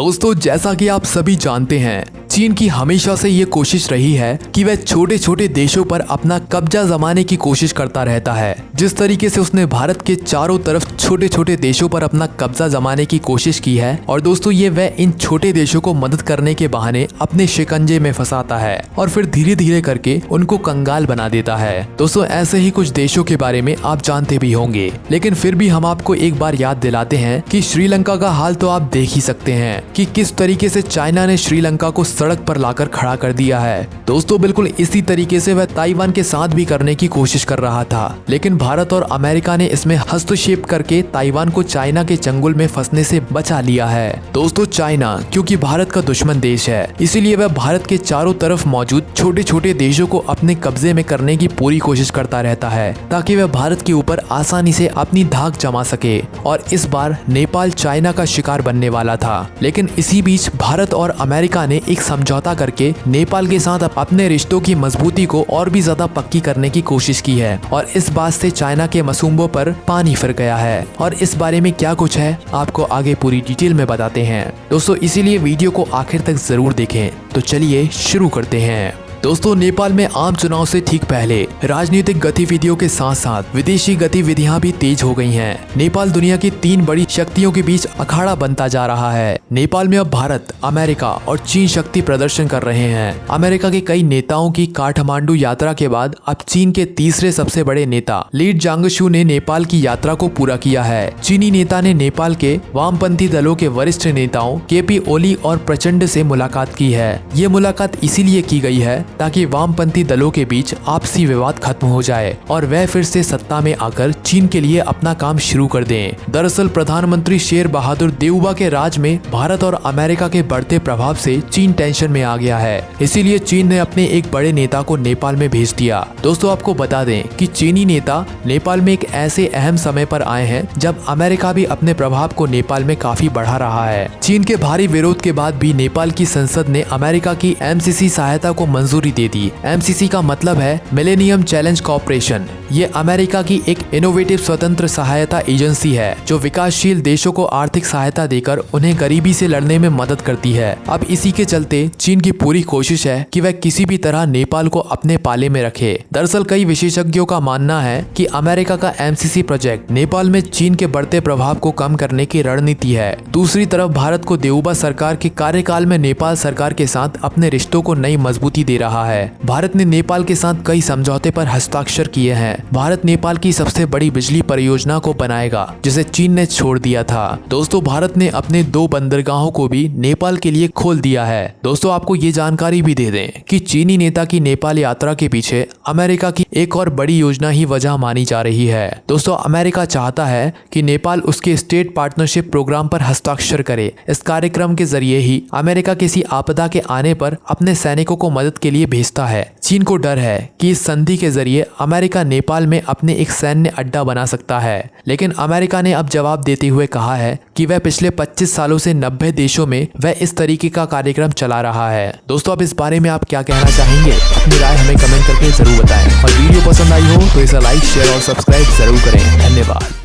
दोस्तों, जैसा कि आप सभी जानते हैं, चीन की हमेशा से ये कोशिश रही है कि वह छोटे छोटे देशों पर अपना कब्जा जमाने की कोशिश करता रहता है। जिस तरीके से उसने भारत के चारों तरफ छोटे छोटे देशों पर अपना कब्जा जमाने की कोशिश की है, और दोस्तों ये वह इन छोटे देशों को मदद करने के बहाने अपने शिकंजे में फंसाता है और फिर धीरे धीरे करके उनको कंगाल बना देता है। दोस्तों, ऐसे ही कुछ देशों के बारे में आप जानते भी होंगे, लेकिन फिर भी हम आपको एक बार याद दिलाते हैं कि श्रीलंका का हाल तो आप देख ही सकते हैं कि किस तरीके से चाइना ने श्रीलंका को सड़क पर लाकर खड़ा कर दिया है। दोस्तों, बिल्कुल इसी तरीके से वह ताइवान के साथ भी करने की कोशिश कर रहा था, लेकिन भारत और अमेरिका ने इसमें हस्तक्षेप करके ताइवान को चाइना के चंगुल में फंसने से बचा लिया है। दोस्तों, चाइना क्योंकि भारत का दुश्मन देश है, इसीलिए वह भारत के चारों तरफ मौजूद छोटे छोटे देशों को अपने कब्जे में करने की पूरी कोशिश करता रहता है, ताकि वह भारत के ऊपर आसानी से अपनी धाक जमा सके। और इस बार नेपाल चाइना का शिकार बनने वाला था, लेकिन इसी बीच भारत और अमेरिका ने एक समझौता करके नेपाल के साथ अपने रिश्तों की मजबूती को और भी ज्यादा पक्की करने की कोशिश की है, और इस बात से चाइना के मसूबों पर पानी फिर गया है। और इस बारे में क्या कुछ है आपको आगे पूरी डिटेल में बताते हैं दोस्तों, इसीलिए वीडियो को आखिर तक जरूर देखें। तो चलिए शुरू करते हैं। दोस्तों, नेपाल में आम चुनाव से ठीक पहले राजनीतिक गतिविधियों के साथ साथ विदेशी गतिविधियां भी तेज हो गई हैं। नेपाल दुनिया की 3 बड़ी शक्तियों के बीच अखाड़ा बनता जा रहा है। नेपाल में अब भारत, अमेरिका और चीन शक्ति प्रदर्शन कर रहे हैं। अमेरिका के कई नेताओं की काठमांडू यात्रा के बाद अब चीन के तीसरे सबसे बड़े नेता ली जांगशू ने नेपाल की यात्रा को पूरा किया है। चीनी नेता ने नेपाल के वामपंथी दलों के वरिष्ठ नेताओं केपी ओली और प्रचंड से मुलाकात की है। ये मुलाकात इसीलिए की गई है ताकि वामपंथी दलों के बीच आपसी विवाद खत्म हो जाए और वह फिर से सत्ता में आकर चीन के लिए अपना काम शुरू कर दें। दरअसल प्रधानमंत्री शेर बहादुर देउबा के राज में भारत और अमेरिका के बढ़ते प्रभाव से चीन टेंशन में आ गया है, इसीलिए चीन ने अपने एक बड़े नेता को नेपाल में भेज दिया। दोस्तों, आपको बता दें कि चीनी नेता नेपाल में एक ऐसे अहम समय पर आए हैं जब अमेरिका भी अपने प्रभाव को नेपाल में काफी बढ़ा रहा है। चीन के भारी विरोध के बाद भी नेपाल की संसद ने अमेरिका की MCC सहायता को मंजूरी दे दी। MCC का मतलब है मिलेनियम चैलेंज कॉर्पोरेशन। ये अमेरिका की एक इनोवेटिव स्वतंत्र सहायता एजेंसी है जो विकासशील देशों को आर्थिक सहायता देकर उन्हें गरीबी से लड़ने में मदद करती है। अब इसी के चलते चीन की पूरी कोशिश है कि वह किसी भी तरह नेपाल को अपने पाले में रखे। दरअसल कई विशेषज्ञों का मानना है कि अमेरिका का MCC प्रोजेक्ट नेपाल में चीन के बढ़ते प्रभाव को कम करने की रणनीति है। दूसरी तरफ भारत को देउबा सरकार के कार्यकाल में नेपाल सरकार के साथ अपने रिश्तों को नई मजबूती दे रहा है। भारत ने नेपाल के साथ कई समझौते पर हस्ताक्षर किए हैं। भारत नेपाल की सबसे बड़ी बिजली परियोजना को बनाएगा जिसे चीन ने छोड़ दिया था। दोस्तों, भारत ने अपने 2 बंदरगाहों को भी नेपाल के लिए खोल दिया है। दोस्तों, आपको ये जानकारी भी दे दें कि चीनी नेता की नेपाल यात्रा के पीछे अमेरिका की एक और बड़ी योजना ही वजह मानी जा रही है। दोस्तों, अमेरिका चाहता है कि नेपाल उसके स्टेट पार्टनरशिप प्रोग्राम पर हस्ताक्षर करे। इस कार्यक्रम के जरिए ही अमेरिका किसी आपदा के आने पर अपने सैनिकों को मदद के लिए भेजता है। चीन को डर है कि इस संधि के जरिए अमेरिका नेपाल में अपने एक सैन्य अड्डा बना सकता है, लेकिन अमेरिका ने अब जवाब देते हुए कहा है कि वह पिछले 25 सालों से 90 देशों में वह इस तरीके का कार्यक्रम चला रहा है। दोस्तों, अब इस बारे में आप क्या कहना चाहेंगे? अपनी राय हमें कमेंट करके जरूर बताएं, और वीडियो पसंद आई हो तो इसे लाइक, शेयर और सब्सक्राइब जरूर करें। धन्यवाद।